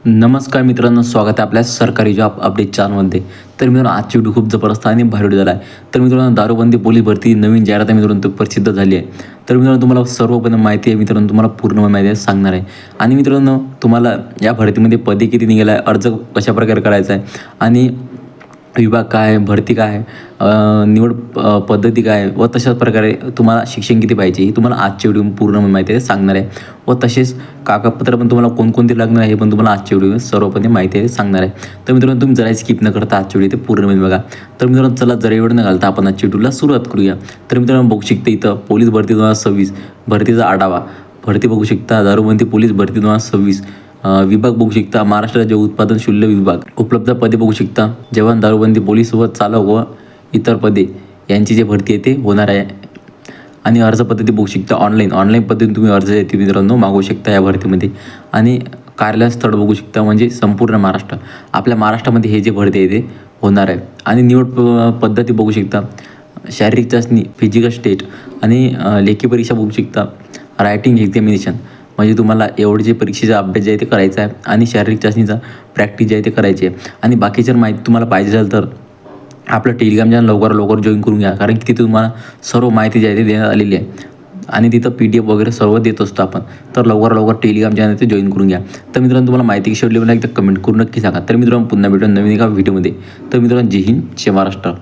नमस्कार मित्रांनो, स्वागत आहे आपल्या सरकारी जॉब अपडेट चॅनलमध्ये. तर मित्रांनो, आजची व्हिडिओ खूप जबरदस्त आणि भारी व्हिडिओ झाला आहे. तर मित्रांनो, दारूबंदी पोलीस भरती नवीन जाहिरात आहे मित्रांनो, प्रसिद्ध झाली आहे. तर मित्रांनो, तुम्हाला सर्वपणे माहिती आहे मित्रांनो, तुम्हाला पूर्ण माहिती आहे सांगणार आहे. आणि मित्रांनो, तुम्हाला या भरतीमध्ये पदे किती निघाला आहे, अर्ज कशाप्रकारे करायचा आहे आणि विभाग काय आहे, भरती काय आहे, निवड पद्धती काय आहे व तशाच प्रकारे तुम्हाला शिक्षण किती पाहिजे हे तुम्हाला आजच्या व्हिडिओ पूर्ण माहिती आहे सांगणार आहे. व तसेच कागदपत्र पण तुम्हाला कोणकोणते लागणार आहे हे पण तुम्हाला आजच्या व्हिडिओ सर्वपणे माहिती आहे सांगणार आहे. तर मित्रांनो, तुम्ही जरा स्किप न करता आजच्या व्हिडिओ ते पूर्ण बघा. तर मित्रांनो, चला जरा एवढं न घालता आपण आजच्या व्हिडिओला सुरुवात करूया. तर मित्रांनो, बघू शकता इथं पोलीस भरती 2026 भरतीचा आढावा, भरती बघू शकता दारूबंदी पोलीस भरती 2026. विभाग बघू शकता महाराष्ट्र राज्य उत्पादन शुल्क विभाग. उपलब्ध पदे बघू शकता जवान, दारूबंदी पोलीस व चालक व इतर पदे यांची जे भरती आहे ते होणार आहे. आणि अर्ज पद्धती बघू शकता ऑनलाईन पद्धतीने तुम्ही अर्ज येते मित्रांनो मागवू शकता या भरतीमध्ये. आणि कार्यस्थळ बघू शकता म्हणजे संपूर्ण महाराष्ट्र, आपल्या महाराष्ट्रामध्ये हे जे भरती आहे ते होणार आहे. आणि निवड पद्धती बघू शकता शारीरिक चाचणी, फिजिकल स्टेट आणि लेखी परीक्षा बघू शकता, रायटिंग एक्झामिनेशन म्हणजे तुम्हाला एवढे जे परीक्षेचा अभ्यास जे आहे ते करायचा आहे आणि शारीरिक चाचणीचा प्रॅक्टिस जे आहे ते करायची आहे. आणि बाकी जर माहिती तुम्हाला पाहिजे असेल तर आपलं टेलिग्राम चॅनल लवकर जॉईन करून घ्या, कारण की तिथे तुम्हाला सर्व माहिती जी आहे ती देण्यात आलेली आहे आणि तिथं PDF वगैरे सर्व देत असतो आपण. तर लवकर टेलिग्राम चॅनल ते जॉईन करून घ्या. तर मित्रांनो, तुम्हाला माहिती कशी वाटली मला एकदा कमेंट करून नक्की सांगा. तर मित्रांनो, पुन्हा भेटून नवीन एका व्हिडिओमध्ये. तर मित्रांनो, जय हिंद, जय महाराष्ट्र.